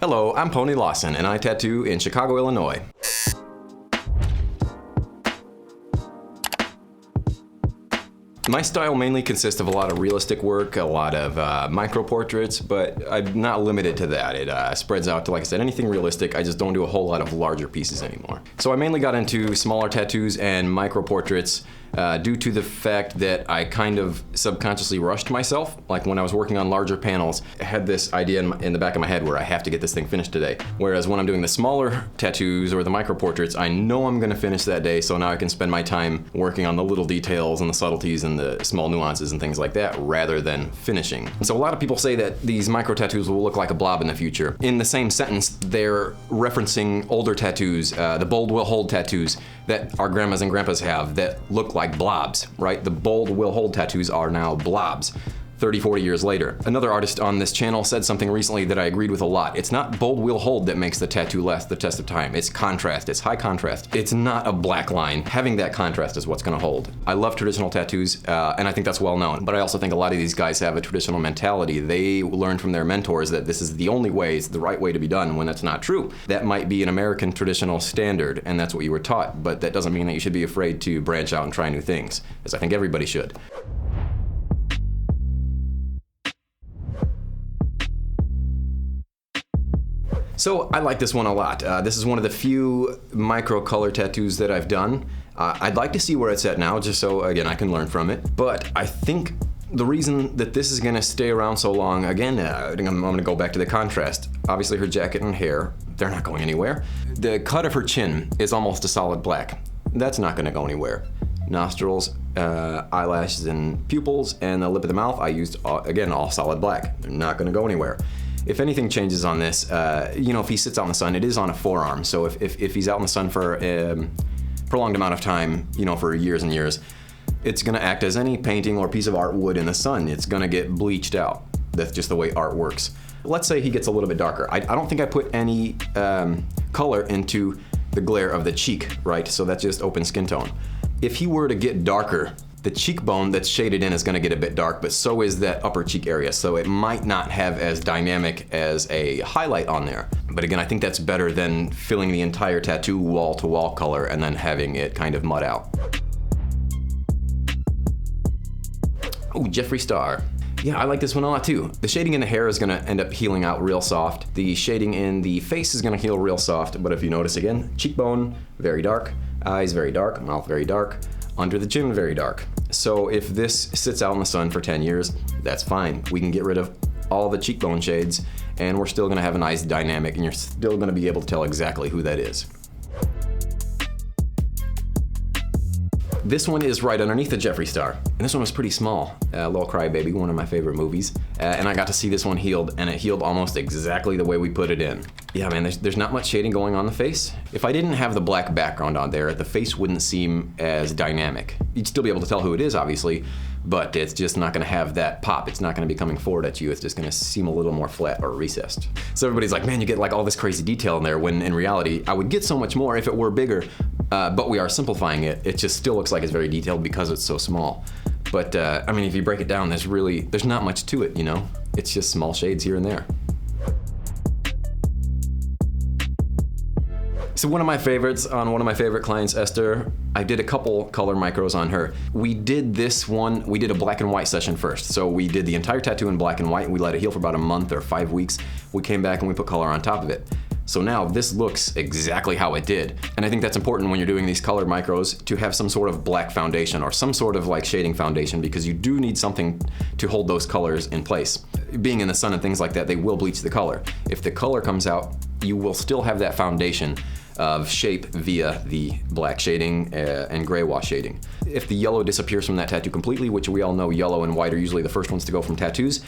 Hello, I'm Pony Lawson, and I tattoo in Chicago, Illinois. My style mainly consists of a lot of realistic work, a lot of micro-portraits, but I'm not limited to that. It spreads out to, like I said, anything realistic. I just don't do a whole lot of larger pieces anymore. So I mainly got into smaller tattoos and micro-portraits due to the fact that I kind of subconsciously rushed myself. Like when I was working on larger panels, I had this idea in the back of my head where I have to get this thing finished today. Whereas when I'm doing the smaller tattoos or the micro-portraits, I know I'm gonna finish that day, so now I can spend my time working on the little details and the subtleties and the small nuances and things like that rather than finishing. And so a lot of people say that these micro tattoos will look like a blob in the future. In the same sentence, they're referencing older tattoos, the bold will hold tattoos that our grandmas and grandpas have that look like blobs, right? The bold will hold tattoos are now blobs. 30, 40 years later. Another artist on this channel said something recently that I agreed with a lot. It's not bold will hold that makes the tattoo last the test of time. It's contrast, it's high contrast. It's not a black line. Having that contrast is what's gonna hold. I love traditional tattoos, and I think that's well known, but I also think a lot of these guys have a traditional mentality. They learned from their mentors that this is the only way, it's the right way to be done, when that's not true. That might be an American traditional standard, and that's what you were taught, but that doesn't mean that you should be afraid to branch out and try new things, as I think everybody should. So I like this one a lot. This is one of the few micro color tattoos that I've done. I'd like to see where it's at now, just so, again, I can learn from it. But I think the reason that this is gonna stay around so long, again, I'm gonna go back to the contrast. Obviously her jacket and hair, they're not going anywhere. The cut of her chin is almost a solid black. That's not gonna go anywhere. Nostrils, eyelashes and pupils, and the lip of the mouth, I used, again, all solid black. They're not gonna go anywhere. If anything changes on this, you know, if he sits out in the sun, it is on a forearm. So if he's out in the sun for a prolonged amount of time, you know, for years and years, it's gonna act as any painting or piece of art would in the sun. It's gonna get bleached out. That's just the way art works. Let's say he gets a little bit darker. I don't think I put any color into the glare of the cheek, right? So that's just open skin tone. If he were to get darker, the cheekbone that's shaded in is gonna get a bit dark, but so is that upper cheek area, so it might not have as dynamic as a highlight on there. But again, I think that's better than filling the entire tattoo wall-to-wall color and then having it kind of mud out. Oh, Jeffree Star. Yeah, I like this one a lot too. The shading in the hair is gonna end up healing out real soft. The shading in the face is gonna heal real soft, but if you notice again, cheekbone, very dark, eyes very dark, mouth very dark, under the chin very dark. So if this sits out in the sun for 10 years, that's fine. We can get rid of all the cheekbone shades and we're still gonna have a nice dynamic and you're still gonna be able to tell exactly who that is. This one is right underneath the Jeffree Star. And this one was pretty small. Little Crybaby, one of my favorite movies. And I got to see this one healed, and it healed almost exactly the way we put it in. Yeah, man, there's not much shading going on the face. If I didn't have the black background on there, the face wouldn't seem as dynamic. You'd still be able to tell who it is, obviously, but it's just not gonna have that pop. It's not gonna be coming forward at you. It's just gonna seem a little more flat or recessed. So everybody's like, man, you get like all this crazy detail in there, when in reality, I would get so much more if it were bigger, but we are simplifying it. It just still looks like it's very detailed because it's so small. But I mean, if you break it down, there's not much to it, you know? It's just small shades here and there. So one of my favorites on one of my favorite clients, Esther, I did a couple color micros on her. We did this one, we did a black and white session first. So we did the entire tattoo in black and white. We let it heal for about a month or 5 weeks. We came back and we put color on top of it. So now this looks exactly how it did. And I think that's important when you're doing these colored micros to have some sort of black foundation or some sort of like shading foundation, because you do need something to hold those colors in place. Being in the sun and things like that, they will bleach the color. If the color comes out, you will still have that foundation of shape via the black shading and gray wash shading. If the yellow disappears from that tattoo completely, which we all know yellow and white are usually the first ones to go from tattoos,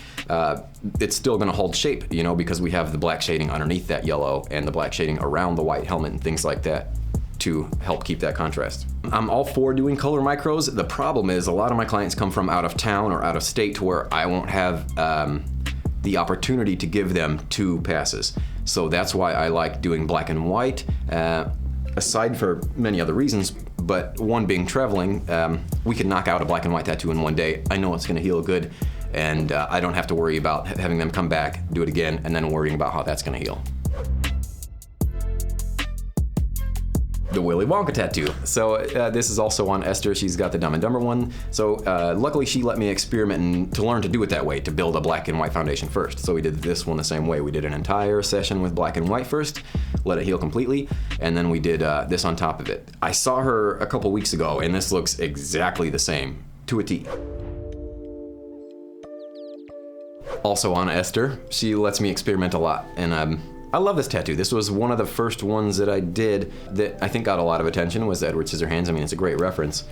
it's still gonna hold shape, you know, because we have the black shading underneath that yellow and the black shading around the white helmet and things like that to help keep that contrast. I'm all for doing color micros. The problem is a lot of my clients come from out of town or out of state to where I won't have the opportunity to give them 2 passes. So that's why I like doing black and white, aside for many other reasons, but one being traveling. We can knock out a black and white tattoo in one day. I know it's gonna heal good, and I don't have to worry about having them come back, do it again, and then worrying about how that's gonna heal. the Willy Wonka tattoo. So this is also on Esther. She's got the Dumb and Dumber one. So luckily she let me experiment and to learn to do it that way, to build a black and white foundation first. So we did this one the same way. We did an entire session with black and white first, let it heal completely, and then we did this on top of it. I saw her a couple weeks ago and this looks exactly the same, to a T. Also on Esther, she lets me experiment a lot, and I love this tattoo. This was one of the first ones that I did that I think got a lot of attention, was Edward Scissorhands. I mean, it's a great reference.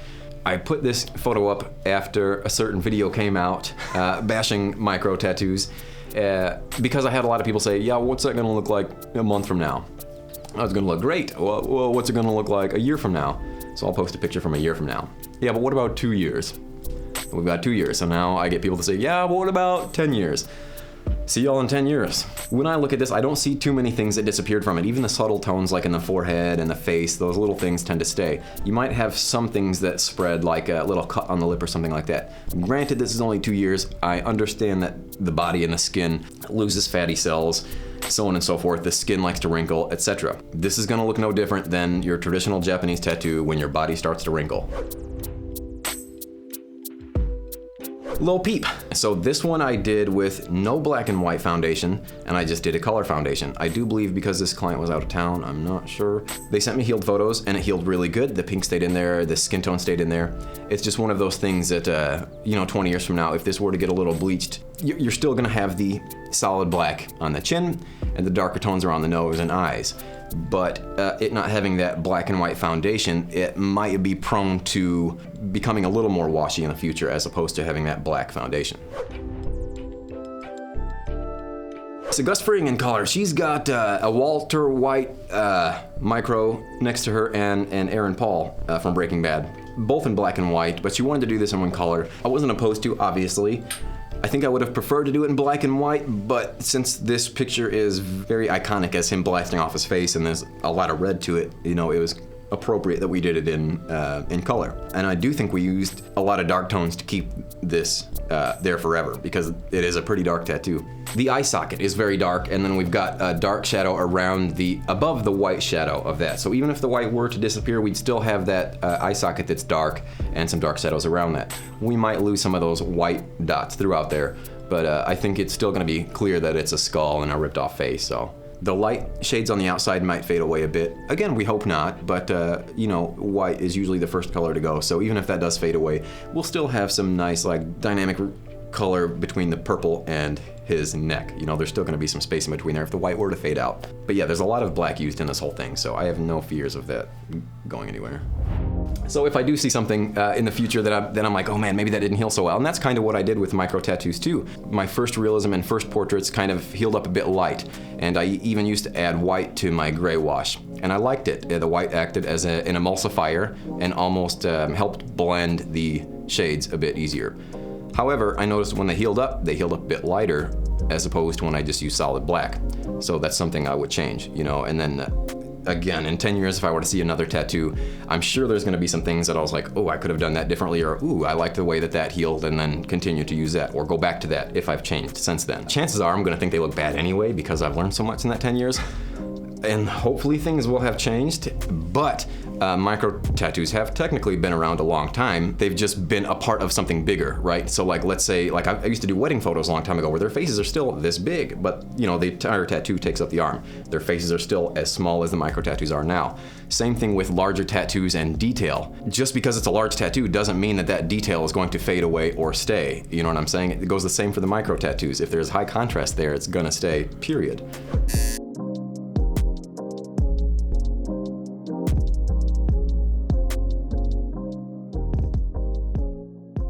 I put this photo up after a certain video came out bashing micro tattoos because I had a lot of people say, yeah, what's that gonna look like a month from now? Oh, it's gonna look great. Well, what's it gonna look like a year from now? So I'll post a picture from a year from now. Yeah, but what about 2 years? We've got 2 years, so now I get people to say, yeah, but what about 10 years? See y'all in 10 years. When I look at this, I don't see too many things that disappeared from it. Even the subtle tones like in the forehead and the face, those little things tend to stay. You might have some things that spread, like a little cut on the lip or something like that. Granted, this is only 2 years. I understand that the body and the skin loses fatty cells, so on and so forth. The skin likes to wrinkle, etc. This is gonna look no different than your traditional Japanese tattoo when your body starts to wrinkle. Low Peep. So this one I did with no black and white foundation, and I just did a color foundation. I do believe because this client was out of town, I'm not sure. They sent me healed photos, and it healed really good. The pink stayed in there, the skin tone stayed in there. It's just one of those things that, 20 years from now, if this were to get a little bleached, you're still gonna have the solid black on the chin, and the darker tones around the nose and eyes. But it not having that black and white foundation, it might be prone to becoming a little more washy in the future as opposed to having that black foundation. So Gus Fring in color, she's got a Walter White micro next to her and Aaron Paul from Breaking Bad, both in black and white, but she wanted to do this in one color. I wasn't opposed to, obviously. I think I would have preferred to do it in black and white, but since this picture is very iconic as him blasting off his face and there's a lot of red to it, it was appropriate that we did it in color. And I do think we used a lot of dark tones to keep this there forever, because it is a pretty dark tattoo. The eye socket is very dark, and then we've got a dark shadow above the white shadow of that. So even if the white were to disappear, we'd still have that eye socket that's dark and some dark shadows around that. We might lose some of those white dots throughout there, but I think it's still gonna be clear that it's a skull and a ripped off face, so. The light shades on the outside might fade away a bit. Again, we hope not, but white is usually the first color to go, so even if that does fade away, we'll still have some nice dynamic color between the purple and his neck. There's still gonna be some space in between there if the white were to fade out. But yeah, there's a lot of black used in this whole thing, so I have no fears of that going anywhere. So if I do see something in the future that I'm like, oh man, maybe that didn't heal so well, and that's kind of what I did with micro tattoos too. My first realism and first portraits kind of healed up a bit light, and I even used to add white to my gray wash, and I liked it. The white acted as an emulsifier and almost helped blend the shades a bit easier. However, I noticed when they healed up a bit lighter as opposed to when I just used solid black. So that's something I would change, and then again, in 10 years, if I were to see another tattoo, I'm sure there's gonna be some things that I was like, oh, I could have done that differently, or ooh, I like the way that healed, and then continue to use that, or go back to that if I've changed since then. Chances are I'm gonna think they look bad anyway because I've learned so much in that 10 years. And hopefully things will have changed, but micro tattoos have technically been around a long time. They've just been a part of something bigger, right? So let's say, I used to do wedding photos a long time ago where their faces are still this big, but the entire tattoo takes up the arm. Their faces are still as small as the micro tattoos are now. Same thing with larger tattoos and detail. Just because it's a large tattoo doesn't mean that detail is going to fade away or stay. You know what I'm saying? It goes the same for the micro tattoos. If there's high contrast there, it's gonna stay, period.